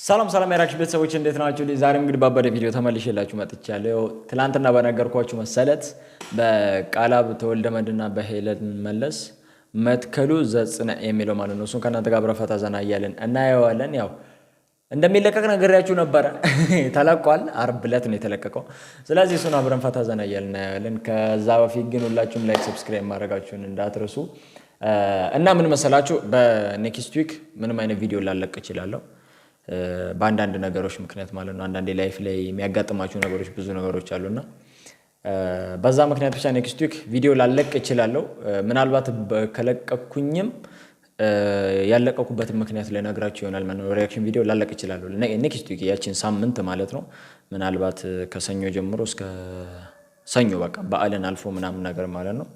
ሰላም ሰላም ያራክሽ ቤተሰቦች እንዴት ናችሁ? ዛሬም እንግዲህ ባበደ ቪዲዮ ተመልሼላችሁ መጥቻለሁ። ትላንትና በነገርኳችሁ መሰረት በቃላብ ተወልደመድና በሄለን መለስ መትከሉ ዘጽነ የሚለው ማለት ነው። እሱን ከናንተ ጋር አብረን ፈታ ዘና እያልን እናየዋለን። ያው እንደሚለቀቅ ነግሬያችሁ ነበረ። ተለቋል። ዓርብ ዕለት ነው የተለቀቀው። ስለዚህ እሱን አብረን ፈታ ዘና እያልን እናየዋለን። ከዛ በፊት ግን ሁላችሁም ላይክ ሰብስክራይብ ማድረጋችሁን እንዳትረሱ እና ምን መሰላችሁ በኔክስት ዊክ ምንም አይነት ቪዲዮ ላለቅ እችላለሁ በአንዳንድ ነገሮች ምክንያት ማለት ነው። አንዳንዴ ላይፍ ላይ የሚያጋጥማችሁ ነገሮች ብዙ ነገሮች አሉና በዛ ምክንያት ብቻ ኔክስት ዊክ ቪዲዮ ላለቅ እችላለሁ። ምናልባት ከለቀኩኝም ያለቀኩበት ምክንያት ለነግራችሁ ይሆናል ማለት ነው። ሪአክሽን ቪዲዮ ላለቅ እችላለሁ ኔክስት ዊክ ያቺን ሳምንት ማለት ነው። ምናልባት ከሰኞ ጀምሮ እስከ ሰኞ በቃ በዓልን አልፎ ምናምን ነገር ማለት ነው።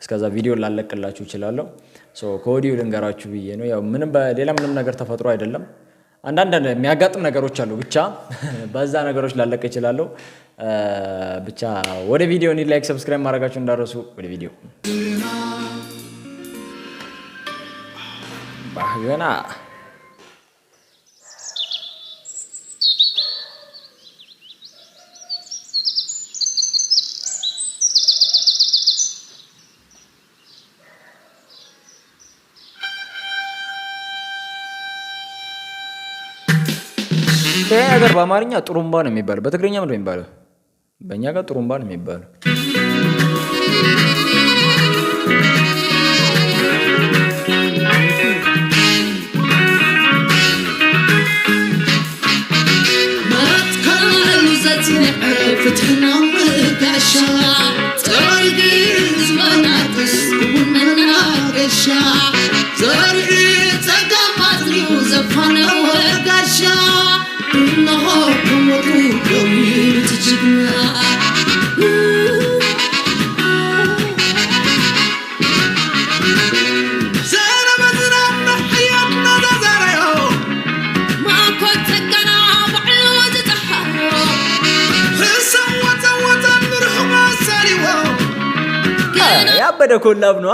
እስከዛ ቪዲዮ ላለቅላችሁ እችላለሁ። ከወዲሁ ልንገራችሁ ብዬ ነው። ያው ሌላ ምንም ነገር ተፈጥሮ አይደለም። አንዳንድ የሚያጋጥም ነገሮች አሉ። ብቻ በዛ ነገሮች ላለቅ እችላለሁ። ብቻ ወደ ቪዲዮ ላይክ ሰብስክራይብ ማድረጋችሁ እንዳትረሱ። ወደ ቪዲዮ ባህገና ነገር በአማርኛ ጥሩምባ ነው የሚባለው። በትግርኛ ምንድን ነው የሚባለው? በእኛ ጋር ጥሩምባ ነው የሚባለው። ያበደ ኮላብ ነው።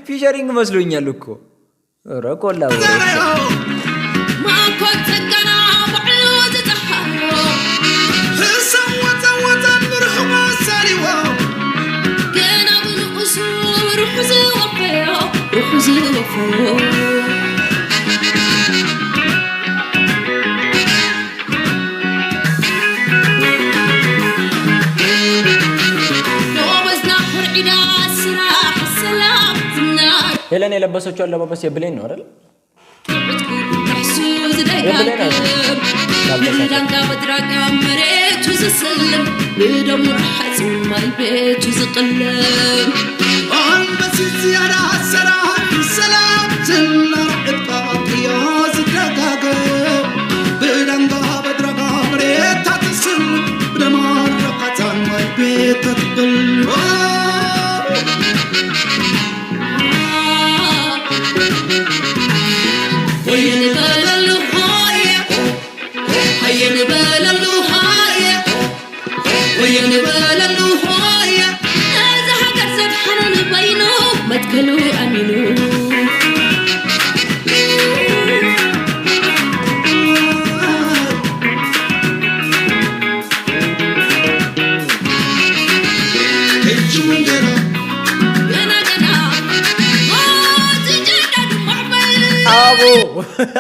ፊቸሪንግ መስሎኛል እኮ ኧረ ኮላብ ሄለን የለበሰችው አለባበስ የብሌን ነው አይደል?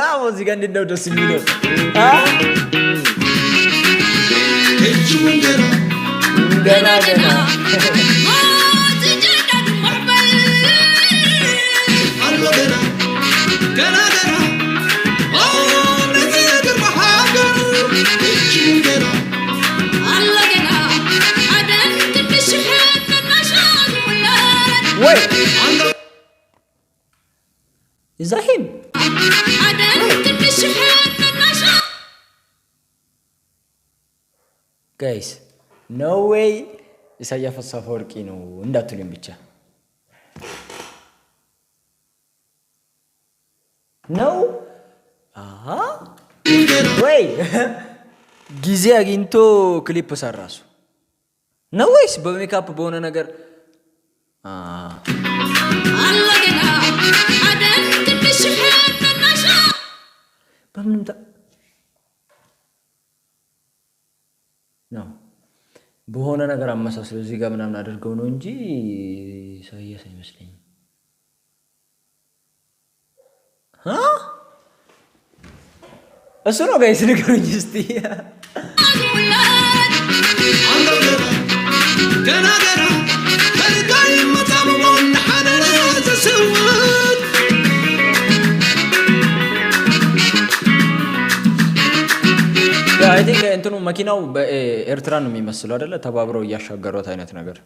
አዎ እዚህ ጋር እንዴት ነው ደስ የሚለው? ገና ገና ኢዛሂም ጋይስ ኖ ዌይ ኢሳያስ አፈወርቂ ነው እንዳትሉኝ ብቻ ነው። ወይ ጊዜ አግኝቶ ክሊፕ ሰራሱ ነው ወይስ በሜካፕ በሆነ ነገር በምንም ነው በሆነ ነገር አመሳስለው እዚህ ጋር ምናምን አድርገው ነው እንጂ ኢሳያስ አይመስለኝም። እሱ ነው ጋይስ ንገሩኝ እስቲ። አይ ቲንክ እንትኑ መኪናው በኤርትራ ነው የሚመስለው አይደለ? ተባብረው እያሻገሩት አይነት ነገር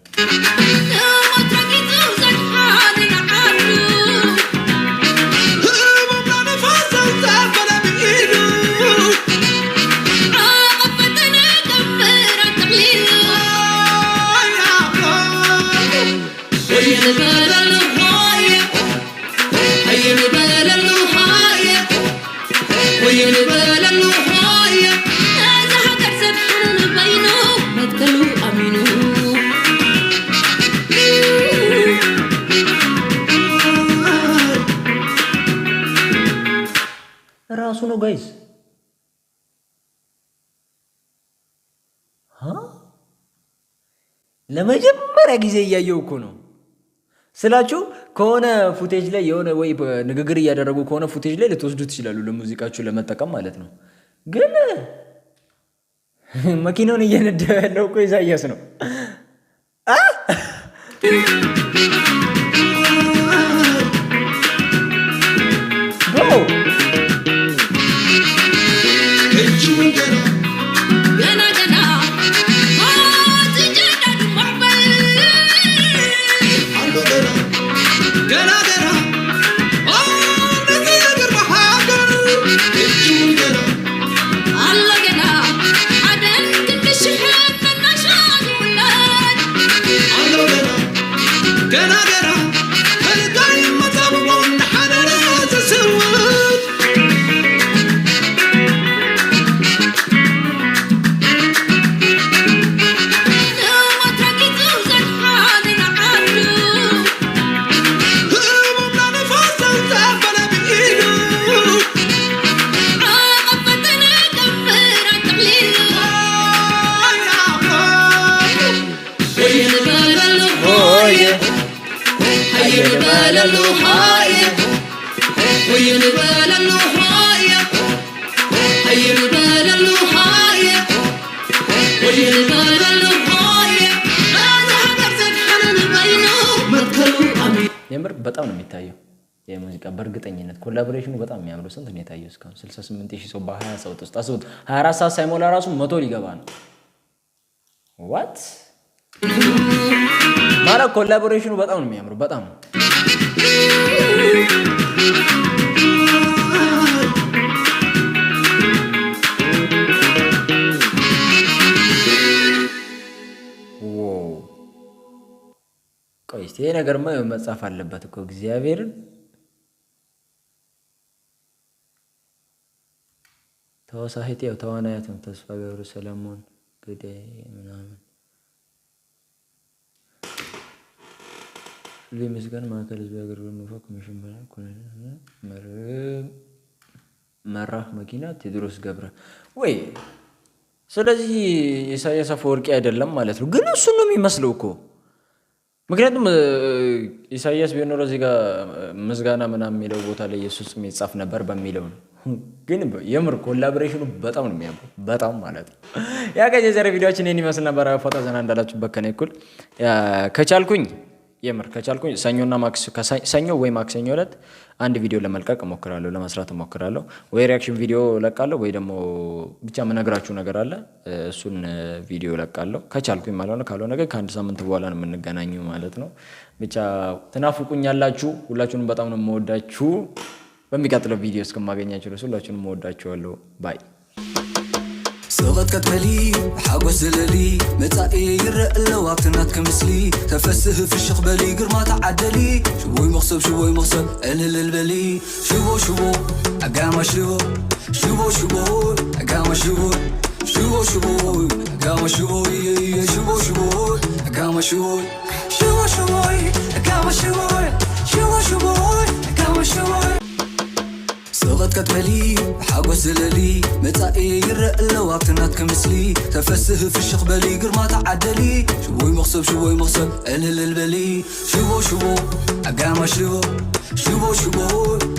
ራሱ ነው ጋይስ። ለመጀመሪያ ጊዜ እያየው እኮ ነው ስላችሁ። ከሆነ ፉቴጅ ላይ የሆነ ወይ ንግግር እያደረጉ ከሆነ ፉቴጅ ላይ ልትወስዱ ትችላሉ ለሙዚቃችሁ ለመጠቀም ማለት ነው። ግን መኪናውን እየነዳ ያለው እኮ ኢሳያስ ነው። የምር በጣም ነው የሚታየው የሙዚቃ በእርግጠኝነት ኮላቦሬሽኑ በጣም የሚያምሩ። ስንት ነው የታየው እስካሁን? 68000 ሰው በ20 ሰው ውስጥ አስቡት። 24 ሰዓት ሳይሞላ ራሱ 100 ሊገባ ነው። ዋት ማለት ኮላቦሬሽኑ በጣም ነው የሚያምሩ። በጣም ቆይስ ይሄ ነገርማ መጻፍ አለበት እኮ እግዚአብሔርን። ተዋሳሂት ያው ተዋናያት ነው። ተስፋ ገብረ ሰለሞን ግዳይ ምናምን ለምስጋና ማዕከል ህዝብ አገልግሎት ነው ኮሚሽን መራህ መኪና ቴድሮስ ገብረ ወይ። ስለዚህ ኢሳያስ አፈወርቂ አይደለም ማለት ነው። ግን እሱ ነው የሚመስለው እኮ ምክንያቱም ኢሳያስ ቢኖር እዚህ ጋር ምስጋና ምናምን የሚለው ቦታ ላይ ኢየሱስ የሚጻፍ ነበር በሚለው ነው። ግን የምር ኮላቦሬሽኑ በጣም ነው የሚያምረው በጣም ማለት ነው። ያ ከጀዘረ ቪዲዮአችን ይሄን ይመስል ነበር። ፎቶ ዘና እንዳላችሁበት ከኔ እኩል ከቻልኩኝ የምር ከቻልኩኝ ሰኞ ወይ ማክሰኞ ዕለት አንድ ቪዲዮ ለመልቀቅ እሞክራለሁ፣ ለመስራት እሞክራለሁ። ወይ ሪአክሽን ቪዲዮ ለቃለሁ ወይ ደግሞ ብቻ መነግራችሁ ነገር አለ እሱን ቪዲዮ ለቃለሁ ከቻልኩኝ ማለት ነው። ካልሆነ ግን ከአንድ ሳምንት በኋላ ነው የምንገናኘው ማለት ነው። ብቻ ትናፍቁኛላችሁ። ሁላችሁንም በጣም ነው የምወዳችሁ። በሚቀጥለው ቪዲዮ እስከማገኛችሁ ድረስ ሁላችሁንም እወዳችኋለሁ። ባይ سوغت كتملي حاجوز زللي متاعي يرق اللواب تنات كمسلي تفسه في الشيخ بالي قرما تعدلي شوي مغصب قلل البلي شوبو اقام شوبو اقام شوبو اقام شوبو اقام شوبو سوغت كتبلي حاجوس زللي متاعي يرق اللوابتنات كمثلي تفسه في الشيخ بلي قرما تعدلي شوي مغصب الهل البلي شبو أقام شبو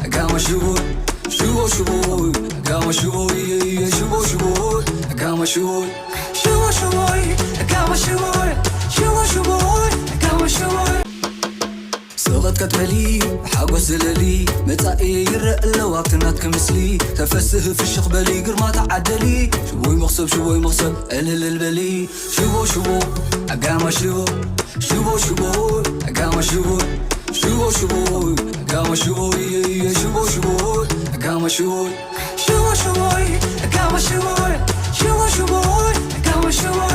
أقام شبو أقام شبو أقام شبو سوغت كتبلي حاجوس زللي متاعي يرق اللوابتنات كمثلي تفسه في الشيخ بلي قرما تعدلي شوي مغصب الهل البلي شبو أقام شبو أقام شبو أقام شبو أقام شبو أقام شبو